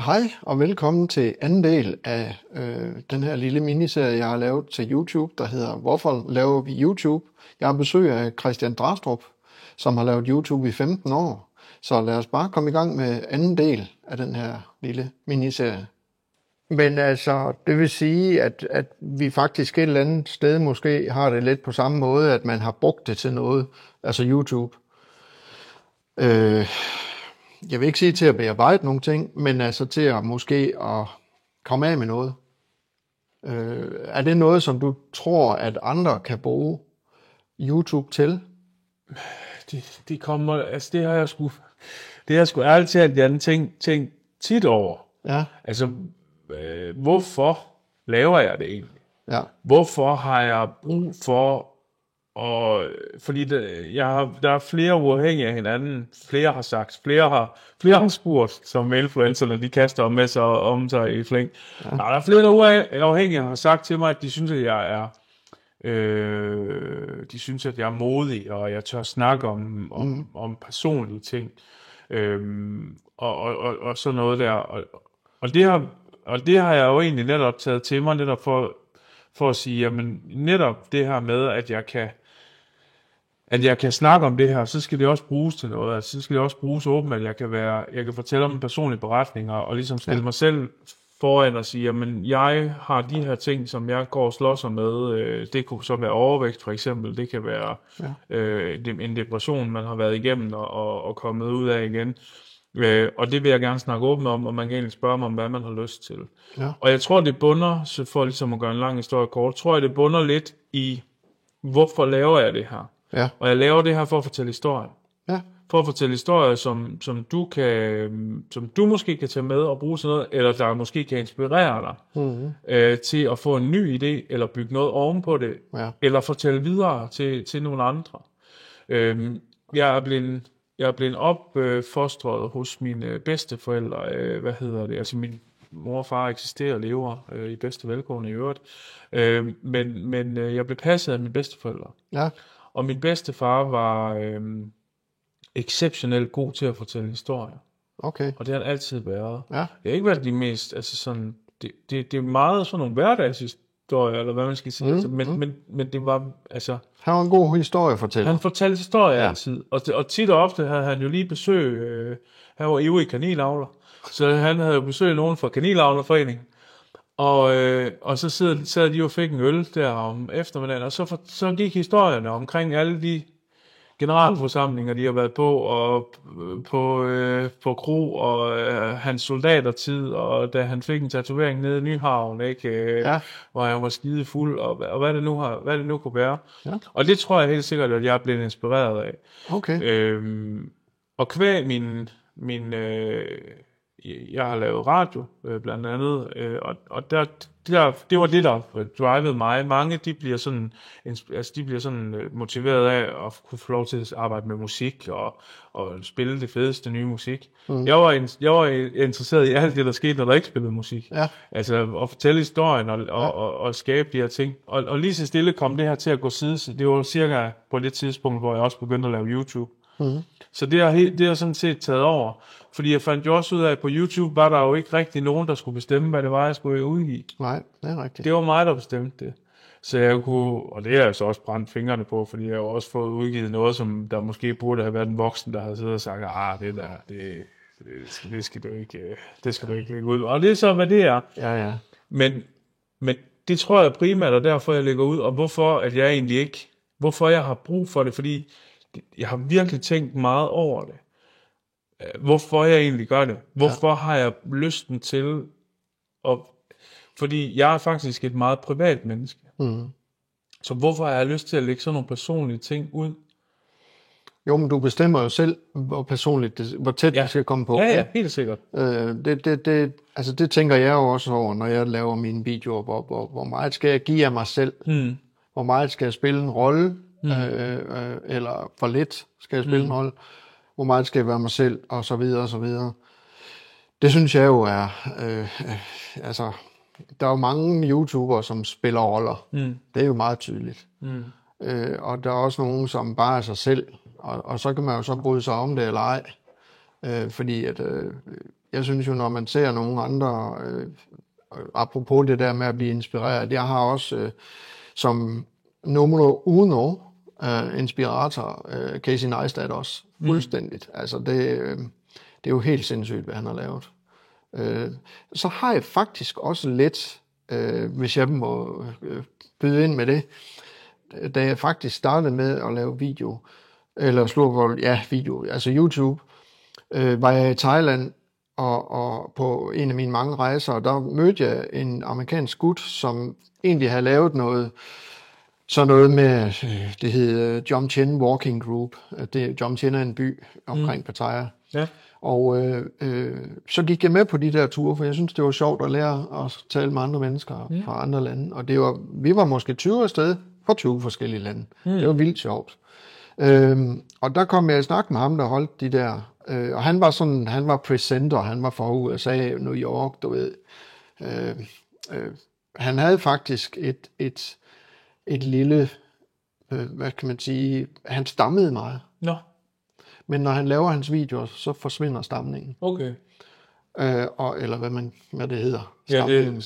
Hej og velkommen til anden del af den her lille miniserie, jeg har lavet til YouTube, der hedder Hvorfor laver vi YouTube? Jeg har besøg af Christian Drastrup, som har lavet YouTube i 15 år. Så lad os bare komme i gang med anden del af den her lille miniserie. Men altså, det vil sige, at vi faktisk et eller andet sted måske har det lidt på samme måde, at man har brugt det til noget, altså YouTube. Jeg vil ikke sige til at bearbejde nogle ting, men altså til at måske at komme af med noget. Er det noget, som du tror, at andre kan bruge YouTube til? Det kommer, altså det har jeg sgu ærligt talt, jeg tænkt tit over. Ja. Altså, hvorfor laver jeg det egentlig? Ja. Hvorfor har jeg brug for, fordi der er flere uafhængige af hinanden, flere har sagt, flere har spurgt, som influencerne, de kaster med sig om sig i flæng. Ja. Der er flere, der uafhængige har sagt til mig, at de synes, at jeg er modig, og jeg tør snakke om personlige ting, og sådan noget der. Og det har jeg jo egentlig netop taget til mig, netop for at sige, jamen netop det her med, at jeg kan snakke om det her, så skal det også bruges til noget. Altså, så skal det også bruges åbent, at jeg kan fortælle om personlige beretninger, og ligesom stille mig selv foran og sige, jamen jeg har de her ting, som jeg går og slås med. Det kunne så være overvægt for eksempel, det kan være en depression, man har været igennem og kommet ud af igen. Og det vil jeg gerne snakke åbent om, og man kan egentlig spørge mig om, hvad man har lyst til. Ja. Og jeg tror, det bunder, så for ligesom at gøre en lang historie kort, tror jeg, det bunder lidt i, hvorfor laver jeg det her? Ja. Og jeg laver det her for at fortælle historier. Ja. For at fortælle historier, som du måske kan tage med og bruge til noget, eller der måske kan inspirere dig til at få en ny idé, eller bygge noget ovenpå det, eller fortælle videre til nogle andre. Jeg er blevet opfostret hos mine bedsteforældre, altså min mor og far eksisterer og lever i bedste velgående i øvrigt, men jeg blev passet af mine bedsteforældre. Ja. Og min bedstefar var exceptionelt god til at fortælle historier. Okay. Og det har han altid været. Ja. Det har ikke været de mest, altså sådan, det er meget sådan nogle hverdagshistorier, eller hvad man skal sige, men det var, altså... Han var en god historiefortæller. Han fortalte historier altid, og tit og ofte havde han jo lige besøg, han var ivrig kanilavler, så han havde jo besøg nogen fra Kanilavlerforeningen, og så sad de og fik en øl der om eftermiddagen, og så gik historierne omkring alle de generalforsamlinger, de har været på, og på kro, og hans soldatertid, og da han fik en tatovering nede i Nyhavn, ikke, hvor han var skide fuld, og hvad det nu kunne være. Ja. Og det tror jeg helt sikkert, at jeg er blevet inspireret af. Okay. Og kvæg jeg har lavet radio, blandt andet, og det var det, der drivede mig. Mange, de bliver sådan motiveret af at kunne få lov til at arbejde med musik, og spille det fedeste nye musik. Jeg var interesseret i alt det, der skete, når der ikke spillede musik. Ja. Altså, at fortælle historien, og skabe de her ting. Og lige så stille kom det her til at gå side. Det var cirka på det tidspunkt, hvor jeg også begyndte at lave YouTube. Så det har sådan set taget over. Fordi jeg fandt jo også ud af, at på YouTube var der jo ikke rigtig nogen, der skulle bestemme, hvad det var, jeg skulle udgive. Nej, det er rigtigt. Det var mig, der bestemte det. Så jeg kunne, og det har jeg så også brændt fingrene på, fordi jeg har også fået udgivet noget, som der måske burde have været en voksen, der havde siddet og sagt, det skal du ikke lægge ud. Og det er så, hvad det er. Ja. Men det tror jeg primært, og derfor jeg lægger ud, og hvorfor jeg har brug for det, fordi jeg har virkelig tænkt meget over det. Hvorfor jeg egentlig gør det. Hvorfor har jeg lysten til fordi jeg er faktisk et meget privat menneske. Så hvorfor har jeg lyst til at lægge sådan nogle personlige ting ud? Jo, men du bestemmer jo selv, hvor tæt du skal komme på. Ja, helt sikkert. Det tænker jeg jo også over, når jeg laver mine videoer, hvor meget skal jeg give af mig selv? Hvor meget skal jeg spille en rolle? Eller for lidt skal jeg spille en rolle? Hvor meget skal jeg være mig selv? Og så videre, og så videre. Det synes jeg jo er... der er jo mange YouTubere, som spiller roller. Det er jo meget tydeligt. Og der er også nogen, som bare er sig selv. Og så kan man jo så bryde sig om det eller ej. Fordi at jeg synes jo, når man ser nogle andre, apropos det der med at blive inspireret, jeg har også som numero uno inspirator Casey Neistat også, fuldstændigt. Altså det er jo helt sindssygt, hvad han har lavet. Så har jeg faktisk også lidt, hvis jeg må byde ind med det, da jeg faktisk startede med at lave video, eller video, altså YouTube, var jeg i Thailand, og på en af mine mange rejser, der mødte jeg en amerikansk gut, som egentlig havde lavet noget med, det hed Jomtien Walking Group. Jomtien er en by omkring Pattaya. Ja. Og så gik jeg med på de der ture, for jeg synes, det var sjovt at lære at tale med andre mennesker fra andre lande. Og vi var måske 20 afsted fra 20 forskellige lande. Det var vildt sjovt. Og der kom jeg i snak med ham, der holdt de der. Og han var presenter, han var fra USA, New York, du ved. Han havde faktisk et lille, hvad kan man sige, han stammede meget. Nå. Men når han laver hans videoer, så forsvinder stamningen. Okay. Eller hvad det hedder. Ja, det er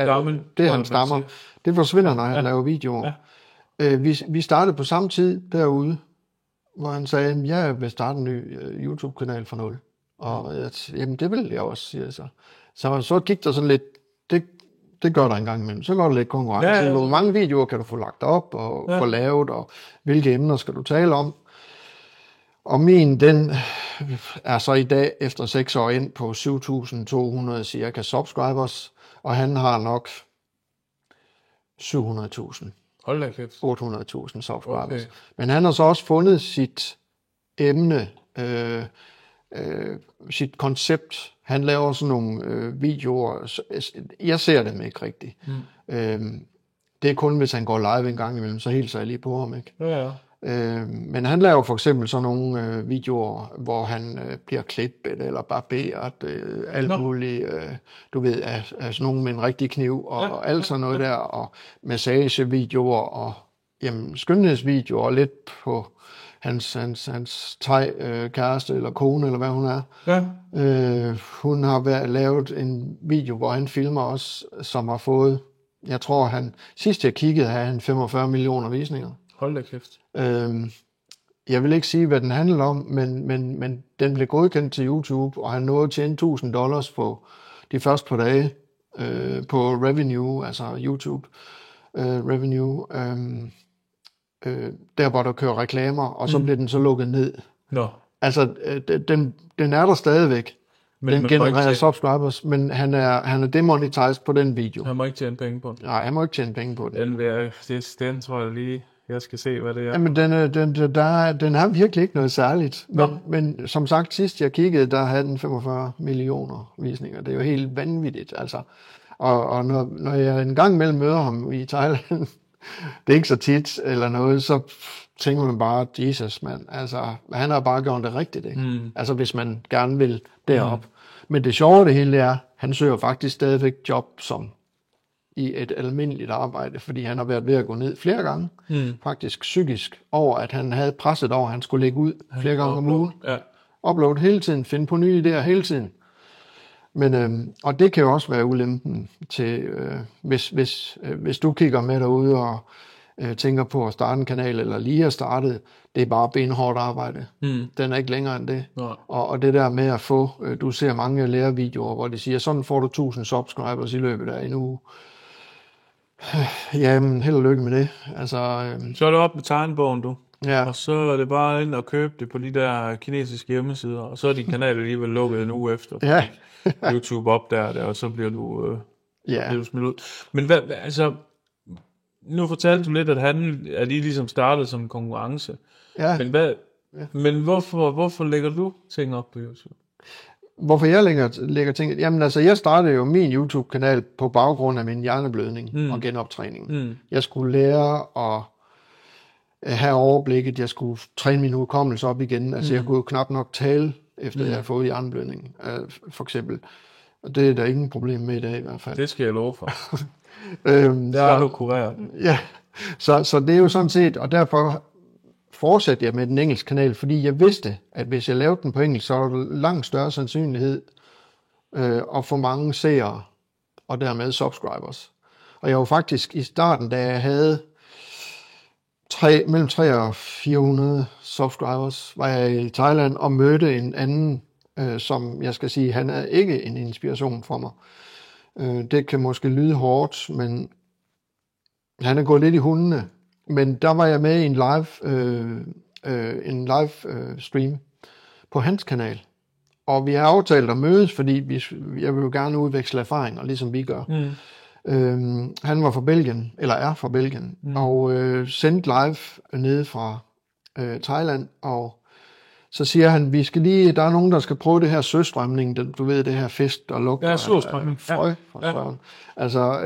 stammen. Det han stammer. Det forsvinder, når han laver videoer. Ja. Vi startede på samme tid derude, hvor han sagde, jeg vil starte en ny YouTube-kanal fra 0. Og jamen, det vil jeg også, siger jeg så. Så gik der sådan lidt, det gør der en gang imellem. Så går der lidt konkurrence. Ja. Hvor mange videoer kan du få lagt op og få lavet, og hvilke emner skal du tale om? Og min, den er så i dag efter 6 år ind på 7.200 cirka subscribers, og han har nok 700.000. Hold da kæft. 800.000 subscribers. Okay. Men han har så også fundet sit emne, sit koncept. Han laver sådan nogle videoer. Jeg ser dem ikke rigtigt. Det er kun, hvis han går live en gang imellem, så hilser jeg lige på ham, ikke? Ja. Men han laver for eksempel sådan nogle videoer, hvor han bliver klippet eller barberet, alt muligt, du ved, af sådan nogle med en rigtig kniv, og alt sådan noget der, og massagevideoer, og skønhedsvideoer, og lidt på hans kæreste eller kone, eller hvad hun er. Ja. Hun har lavet en video, hvor han filmer os, som har fået, jeg tror sidst jeg kiggede, havde han 45 millioner visninger. Hold da kæft. Jeg vil ikke sige, hvad den handler om, men den blev godkendt til YouTube, og han nåede at tjene $1,000 på de første par dage på revenue, altså YouTube revenue, der hvor der kører reklamer, og så bliver den så lukket ned. Nå. Altså, den er der stadigvæk. Den genererer subscribers, men han er demonetized på den video. Han må ikke tjene penge på den. Nej, han må ikke tjene penge på den. Den tror jeg lige, jeg skal se, hvad det er. Jamen, den er virkelig ikke noget særligt. Men som sagt, sidst jeg kiggede, der havde den 45 millioner visninger. Det er jo helt vanvittigt, altså. Og når jeg en gang imellem møder ham i Thailand, det er ikke så tit eller noget, så tænker man bare, Jesus, mand. Altså, han har bare gjort det rigtigt, ikke? Altså, hvis man gerne vil derop. Men det sjove det hele er, han søger faktisk stadigvæk job som i et almindeligt arbejde, fordi han har været ved at gå ned flere gange, faktisk psykisk, over at han havde presset over, at han skulle lægge ud flere gange om ugen. Ja. Upload hele tiden, finde på nye idéer hele tiden. Men, og det kan jo også være ulempen til, hvis du kigger med derude og tænker på at starte en kanal, eller lige har startet, det er bare benhårdt arbejde. Den er ikke længere end det. Og det der med at få, du ser mange lærervideoer, hvor de siger, sådan får du 1.000 subscribers i løbet af en uge. Jamen, held og lykke med det. Altså, så er det op med tegnebogen, du. Ja. Og så er det bare ind og købe det på de der kinesiske hjemmesider, og så er din kanal alligevel lukket en uge efter. Ja. YouTube opdager det, og så bliver du smidt ud. Men hvad, altså, nu fortalte du lidt, at I ligesom startede som en konkurrence. Ja. Men hvorfor lægger du ting op på YouTube? Hvorfor jeg lægger ting? Jamen altså, jeg startede jo min YouTube-kanal på baggrund af min hjerneblødning og genoptræning. Jeg skulle lære at have overblikket, jeg skulle træne min hukommelse op igen. Altså, jeg kunne jo knap nok tale, efter jeg havde fået hjerneblødning, for eksempel. Og det er der ingen problem med i dag i hvert fald. Det skal jeg love for. Det er du kureret. Ja, så det er jo sådan set, og derfor fortsatte jeg med den engelske kanal, fordi jeg vidste, at hvis jeg lavede den på engelsk, så var der langt større sandsynlighed og få mange seere, og dermed subscribers. Og jeg var faktisk i starten, da jeg havde mellem 300 og 400 subscribers, var jeg i Thailand og mødte en anden, som jeg skal sige, han er ikke en inspiration for mig. Det kan måske lyde hårdt, men han er gået lidt i hundene. Men der var jeg med i en live stream på hans kanal. Og vi har aftalt at mødes, fordi jeg vil jo gerne udveksle erfaringer, ligesom vi gør. Han var fra Belgien, eller er fra Belgien, og sendte live nede fra Thailand, og så siger han, vi skal lige, der er nogen, der skal prøve det her søstrømning, du ved, det her fest og lugt. Ja, søstrømning. Altså,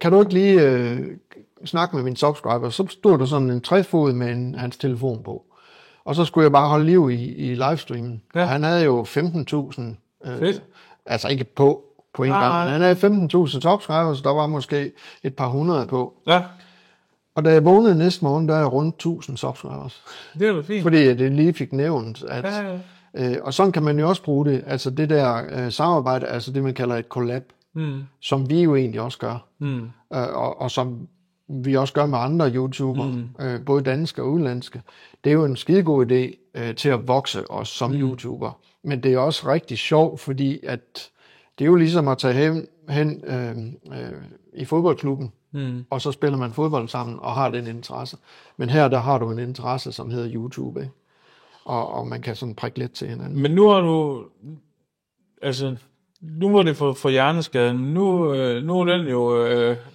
kan du ikke lige snakke med min subscriber? Så stod der sådan en træfod med hans telefon på. Og så skulle jeg bare holde liv i livestreamen. Ja. Han havde jo 15.000, altså ikke på en gang. Han havde 15.000 subscribers, der var måske et par hundrede på. Ja. Og da jeg vågnede næste morgen, der er jeg rundt 1.000 subscribers. Det er jo fint. Fordi det lige fik nævnt, at... og sådan kan man jo også bruge det. Altså det der samarbejde, altså det man kalder et collab, som vi jo egentlig også gør. Og som vi også gør med andre YouTubere, både danske og udenlandske. Det er jo en skidegod idé til at vokse os som YouTuber. Men det er også rigtig sjovt, fordi at det er jo ligesom at tage hen i fodboldklubben, og så spiller man fodbold sammen og har den interesse. Men her, der har du en interesse, som hedder YouTube, ikke? Og man kan sådan prikke lidt til hinanden. Men nu har du, altså, nu var det for hjerneskaden. Nu er den jo,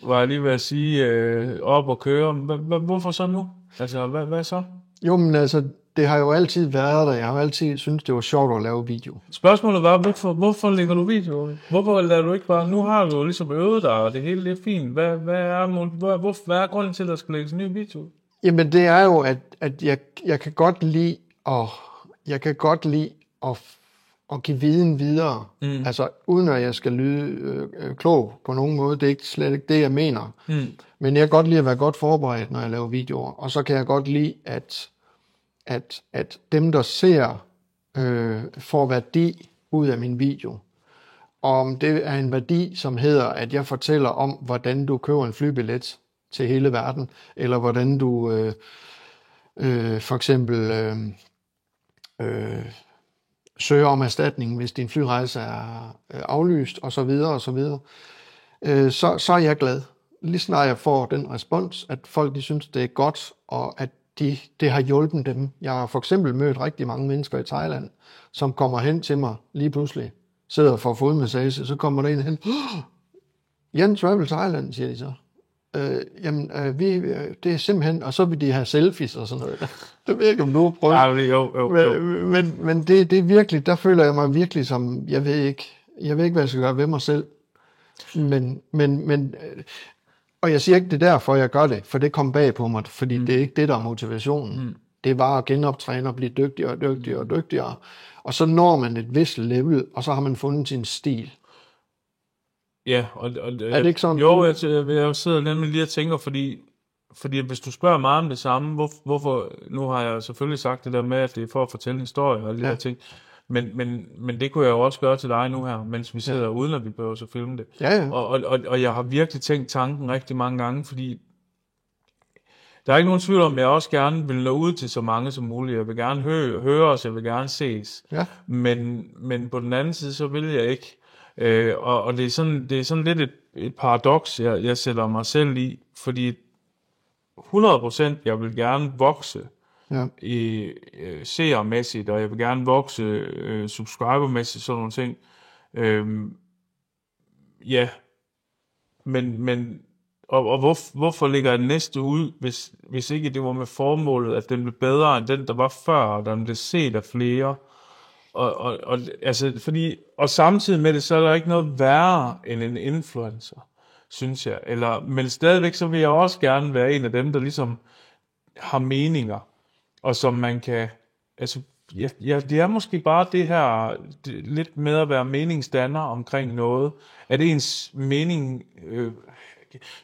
var jeg lige ved at sige, op og køre. Hvorfor så nu? Altså, hvad så? Jo, men altså, det har jo altid været der. Jeg har jo altid syntes, det var sjovt at lave video. Spørgsmålet var, hvorfor lægger du video? Hvorfor lader du ikke bare... Nu har du jo ligesom øvet dig, og det hele er fint. Hvad er grunden til, at der skal lægges en ny video? Jamen, det er jo, at jeg kan godt lide at give viden videre. Altså, uden at jeg skal lyde klog på nogen måde. Det er slet ikke det, jeg mener. Men jeg kan godt lide at være godt forberedt, når jeg laver videoer. Og så kan jeg godt lide, at dem, der ser, får værdi ud af min video. Og om det er en værdi, som hedder, at jeg fortæller om, hvordan du køber en flybillet til hele verden, eller hvordan du for eksempel søger om erstatning, hvis din flyrejse er aflyst, og så videre, og så videre, så er jeg glad. Lige snart jeg får den respons, at folk de synes, det er godt, og at det har hjulpet dem. Jeg har for eksempel mødt rigtig mange mennesker i Thailand, som kommer hen til mig lige pludselig, sidder for fodmassage, så kommer der en hen, Jan Travel Thailand, siger de så. Det er simpelthen, og så vil de have selfies og sådan noget. Det ved jeg ikke, om du har prøvet. Jo. Men det er virkelig, der føler jeg mig virkelig som, jeg ved ikke, hvad jeg skal gøre ved mig selv. Men og jeg siger ikke, det er derfor, jeg gør det, for det kom bag på mig, fordi det er ikke det, der er motivationen. Det var at genoptræne og blive dygtigere. Og så når man et vist level, og så har man fundet sin stil. Ja, er det ikke sådan? Jo, jeg sidder nemlig lige og tænker, fordi hvis du spørger mig om det samme, hvorfor, nu har jeg selvfølgelig sagt det der med, at det er for at fortælle en historie og de der ting, men det kunne jeg jo også gøre til dig nu her, mens vi sidder uden at vi behøver så filme det. Ja. Og jeg har virkelig tænkt tanken rigtig mange gange, fordi der er ikke nogen tvivl om, at jeg også gerne vil nå ud til så mange som muligt. Jeg vil gerne høre os, jeg vil gerne ses. Ja. Men på den anden side, så vil jeg ikke. Og det er sådan lidt et paradoks, jeg sætter mig selv i, fordi 100% jeg vil gerne vokse i seermæssigt, og jeg vil gerne vokse subscribermæssigt, sådan nogle ting. Men hvorfor lægger jeg næste ud, hvis ikke det var med formålet, at den blev bedre end den, der var før, og den blev set af flere? Og samtidig med det, så er der ikke noget værre end en influencer, synes jeg. Men stadigvæk, så vil jeg også gerne være en af dem, der ligesom har meninger, og som man kan... Altså, det er måske bare det her lidt med at være meningsdanner omkring noget. At ens mening...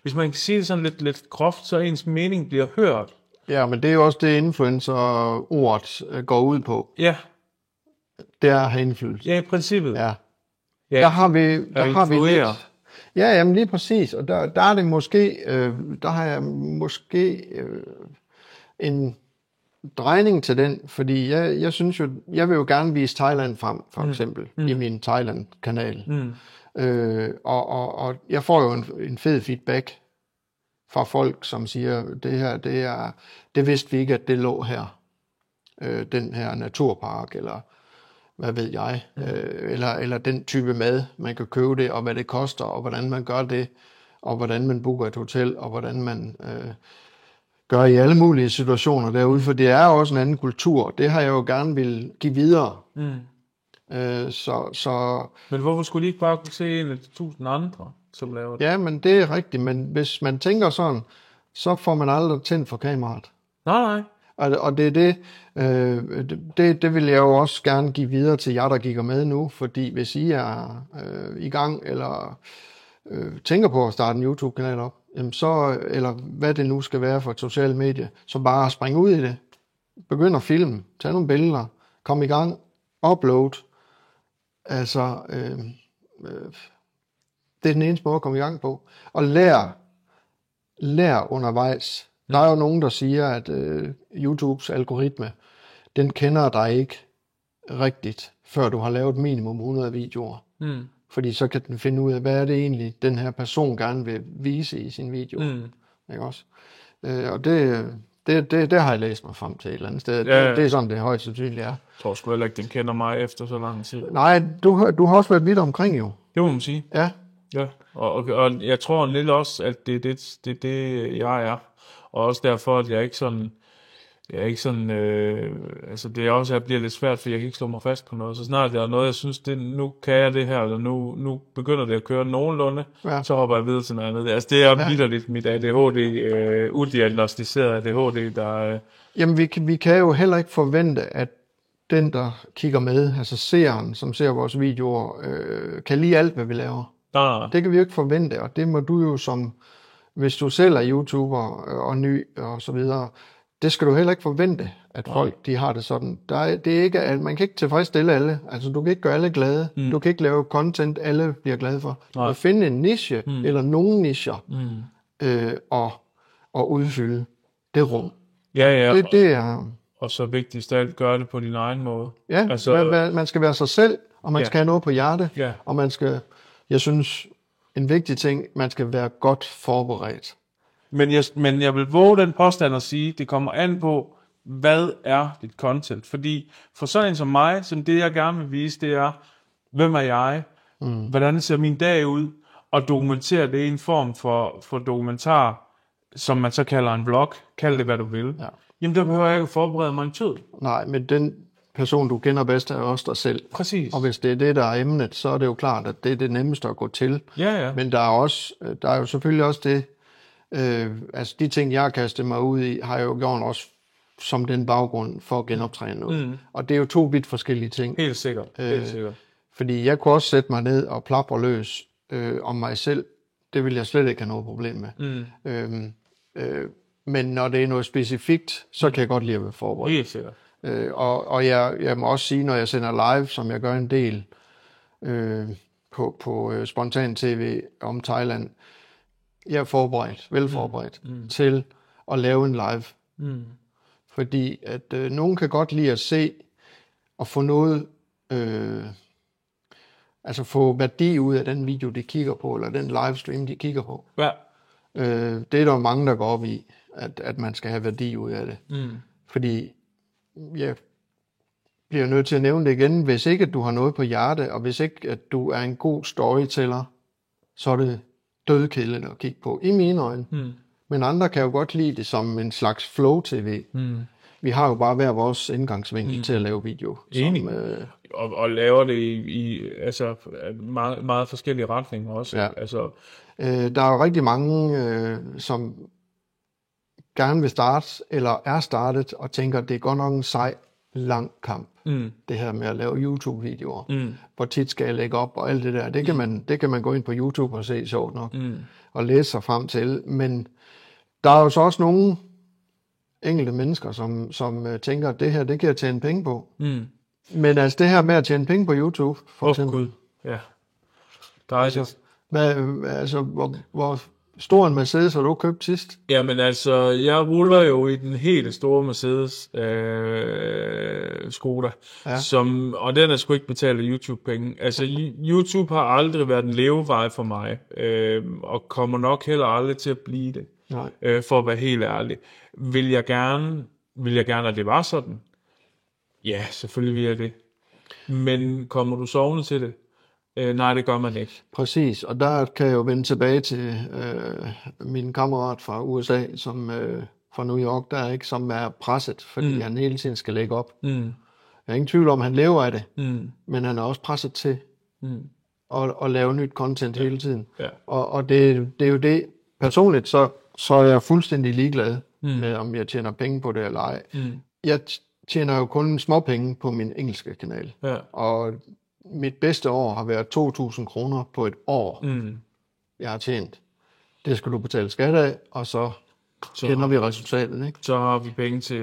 hvis man kan sige det sådan lidt groft, så ens mening bliver hørt. Ja, men det er jo også det, influencer-ordet går ud på. Ja. Det er at have indflydelse. Ja, i princippet. Ja. Ja, Der har vi influere. lidt. Ja, jamen lige præcis. Og der er det måske, der har jeg måske en drejning til den, fordi jeg synes jo, jeg vil jo gerne vise Thailand frem, for eksempel, i min Thailand-kanal. Og jeg får jo en fed feedback fra folk, som siger, det her, det vidste vi ikke, at det lå her. Den her naturpark, eller hvad ved jeg, eller den type mad, man kan købe det, og hvad det koster, og hvordan man gør det, og hvordan man booker et hotel, og hvordan man gør i alle mulige situationer derude, for det er jo også en anden kultur. Det har jeg jo gerne vil give videre. Men hvorfor skulle de ikke bare kunne se en af de 1000 andre, som laver det? Ja, men det er rigtigt, men hvis man tænker sådan, så får man aldrig tændt for kameraet. Nej. Og det er det vil jeg jo også gerne give videre til jer, der kigger med nu, fordi hvis I er i gang, eller tænker på at starte en YouTube-kanal op, så, eller hvad det nu skal være for et socialt medie, så bare spring ud i det. Begynd at filme, tag nogle billeder, kom i gang, upload. Altså, det er den eneste måde at komme i gang på. Og lær undervejs. Der er jo nogen, der siger, at YouTubes algoritme, den kender dig ikke rigtigt, før du har lavet minimum 100 videoer. Fordi så kan den finde ud af, hvad er det egentlig, den her person gerne vil vise i sin video. Ikke også? Og det har jeg læst mig frem til et eller andet sted. Ja. Det er sådan, det højst sandsynligt er. Jeg tror sgu heller ikke, den kender mig efter så lang tid. Nej, du har også været vidt omkring jo. Det må man sige. Ja. Ja, og jeg tror lidt også, at det er det, jeg er. Og også derfor, at jeg er ikke sådan, altså det er også, at jeg bliver lidt svært, for jeg kan ikke slå mig fast på noget. Så snart der er noget, jeg synes, nu kan jeg det her, eller nu begynder det at køre nogenlunde, så hopper jeg videre til noget andet. Altså det er vitterligt mit ADHD, udiagnostiseret ADHD, der... Jamen vi kan jo heller ikke forvente, at den, der kigger med, altså seeren, som ser vores videoer, kan lide alt, hvad vi laver. Nej. Det kan vi jo ikke forvente, og det må du jo som, hvis du selv er YouTuber og ny og så videre, det skal du heller ikke forvente, at folk de har det sådan. Det er ikke, man kan ikke tilfredsstille alle. Altså du kan ikke gøre alle glade. Du kan ikke lave content, alle bliver glade for. Du kan finde en niche, eller nogle nicher, og udfylde det rum. Ja. Det er... Og så vigtigst af alt, gøre det på din egen måde. Ja, altså, man skal være sig selv, og man skal have noget på hjerte, og man skal, jeg synes, en vigtig ting, man skal være godt forberedt. Men jeg vil våge den påstand at sige, det kommer an på, hvad er dit content? Fordi for sådan en som mig, som det jeg gerne vil vise, det er, hvem er jeg? Hvordan ser min dag ud? Og dokumentere det i en form for dokumentar, som man så kalder en vlog. Kald det, hvad du vil. Ja. Jamen, der behøver jeg ikke forberede mig en tid. Nej, men den person, du kender bedst, er også dig selv. Præcis. Og hvis det er det, der er emnet, så er det jo klart, at det er det nemmeste at gå til. Ja. Men der er jo selvfølgelig også det, altså de ting, jeg har kastet mig ud i, har jeg jo gjort også som den baggrund for at genoptræne noget. Og det er jo 2 vidt forskellige ting. Helt sikkert. Fordi jeg kunne også sætte mig ned og plapre løs om mig selv. Det vil jeg slet ikke have noget problem med. Men når det er noget specifikt, så kan jeg godt lide at være forberedt. Helt sikkert. Og jeg må også sige, når jeg sender live, som jeg gør en del på Spontan TV om Thailand, jeg er forberedt, velforberedt til at lave en live. Fordi at nogen kan godt lide at se og få noget, altså få værdi ud af den video, de kigger på, eller den livestream, de kigger på. Ja. Det er der mange, der går op i, at man skal have værdi ud af det. Fordi jeg bliver nødt til at nævne det igen, hvis ikke at du har noget på hjerte, og hvis ikke at du er en god storyteller, så er det dødkedeligt at kigge på, i mine øjne. Men andre kan jo godt lide det som en slags flow-tv. Vi har jo bare hver vores indgangsvinkel til at lave video. Og laver det i altså meget, meget forskellige retninger også. Ja. Altså, der er jo rigtig mange, som gerne vil starte, eller er startet, og tænker, at det er godt nok en sej, lang kamp. Det her med at lave YouTube-videoer. Hvor tit skal jeg lægge op, og alt det der. Det kan man gå ind på YouTube og se, sjovt nok. Og læse sig frem til. Men der er jo så også nogle enkelte mennesker, som tænker, at det her, det kan jeg tjene penge på. Men altså det her med at tjene penge på YouTube, for eksempel. Gud. Ja. Dejligt. Hvor stor en Mercedes har du købt sidst? Jamen altså, jeg ruller jo i den helt store Mercedes Skoda, Ja. og den er sgu ikke betalt af YouTube-penge. Altså, YouTube har aldrig været en levevej for mig, og kommer nok heller aldrig til at blive det, for at være helt ærlig. Vil jeg gerne, at det var sådan? Ja, selvfølgelig vil jeg det. Men kommer du sovende til det? Nej, det gør man ikke. Præcis, og der kan jeg jo vende tilbage til min kammerat fra USA, som fra New York, som er presset, fordi han hele tiden skal lægge op. Jeg har ingen tvivl om, at han lever af det, men han er også presset til at lave nyt content hele tiden. Ja. Og det er jo det, personligt, så er jeg fuldstændig ligeglad med, om jeg tjener penge på det eller ej. Jeg tjener jo kun småpenge på min engelske kanal, og mit bedste år har været 2.000 kroner på et år, jeg har tjent. Det skal du betale skat af, og så kender vi resultatet, ikke? Så har vi penge til,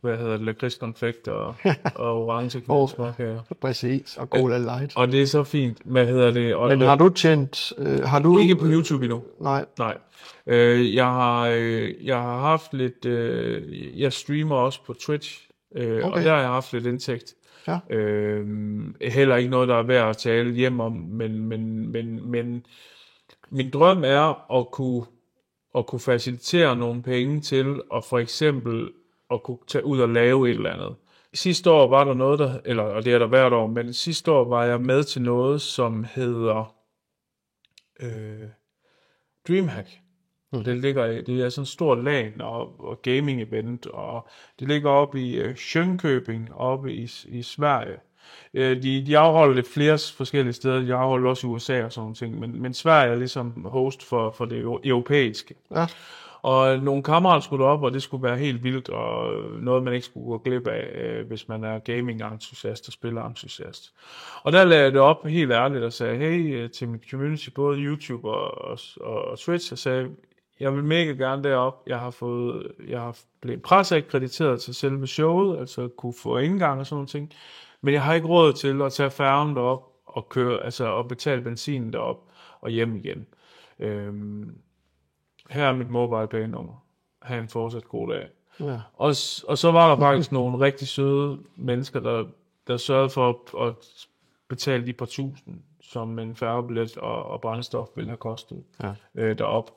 hvad hedder det, lakridskonfekt og orange knæsmarkager. Præcis, og Cola Light. Og det er så fint, hvad hedder det? Men har du tjent... Ikke på YouTube endnu. Nej. Jeg har haft lidt... jeg streamer også på Twitch, og der har jeg haft lidt indtægt. Ja. Heller ikke noget, der er værd at tale hjem om, men min drøm er at kunne facilitere nogle penge til, og for eksempel at kunne tage ud og lave et eller andet. Sidste år var der noget, og det er der hvert år, men sidste år var jeg med til noget, som hedder Dreamhack. Det er sådan en stor LAN og gaming event, og det ligger oppe i Jönköping, oppe i Sverige. De afholder det flere forskellige steder, de afholder også i USA og sådan nogle ting, men Sverige er ligesom host for det europæiske. Ja. Og nogle kammerater skulle op, og det skulle være helt vildt, og noget man ikke skulle gå glip af, hvis man er gaming-entusiast og spiller-entusiast. Og der lagde jeg det op helt ærligt og sagde, hey til mit community, både YouTube og Twitch, og sagde, jeg vil mega gerne derop. Jeg har blevet presseakkrediteret til selve showet, altså kunne få indgang og sådan nogle ting. Men jeg har ikke råd til at tage færgen derop og køre, altså og betale benzinen derop og hjem igen. Her er mit mobile pay nummer. Ha' en fortsat god dag. Ja. Og så var der faktisk nogle rigtig søde mennesker, der sørgede for at betale de par tusind, som en færgebillet og brændstof ville have kostet derop.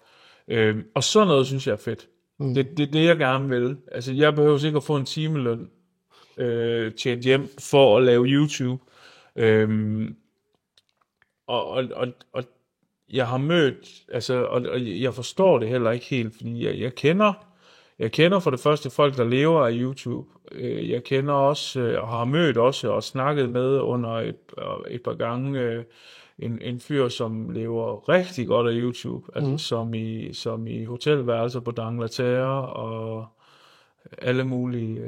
Og sådan noget synes jeg er fedt. Det er det, jeg gerne vil. Altså, jeg behøver ikke at få en timeløn tjent hjem for at lave YouTube. Og jeg har mødt, altså, og jeg forstår det heller ikke helt, fordi jeg kender for det første folk, der lever af YouTube. Jeg kender også, og har mødt også, og snakket med under et par gange, en fyr, som lever rigtig godt af YouTube, altså som i hotelværelser på D'Angleterre, og alle mulige...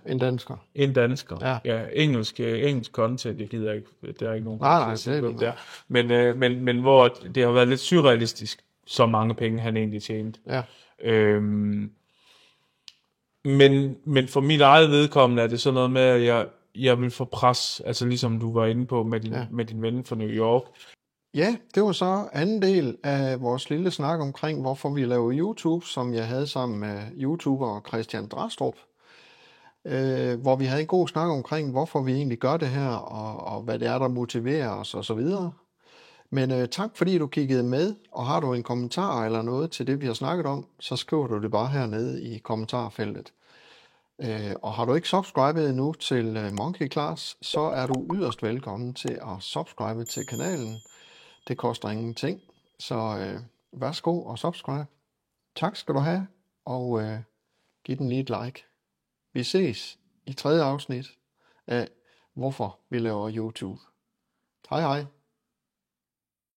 En dansker. En dansker, ja. Engelsk content, jeg gider ikke, der er ikke nogen... Nej, det er der. Men hvor det har været lidt surrealistisk, så mange penge han egentlig tjente. Ja. Men for mit eget vedkommende er det sådan noget med, at jeg vil få pres, altså ligesom du var inde på med din ven fra New York. Ja, det var så anden del af vores lille snak omkring, hvorfor vi laver YouTube, som jeg havde sammen med YouTuber Christian Drastrup, hvor vi havde en god snak omkring, hvorfor vi egentlig gør det her, og hvad det er, der motiverer os osv. Men tak fordi du kiggede med, og har du en kommentar eller noget til det, vi har snakket om, så skriver du det bare hernede i kommentarfeltet. Og har du ikke subscribet endnu til Monkey Class, så er du yderst velkommen til at subscribe til kanalen. Det koster ingenting, så værsgo og subscribe. Tak skal du have, og giv den lige et like. Vi ses i 3. afsnit af Hvorfor vi laver YouTube. Hej hej.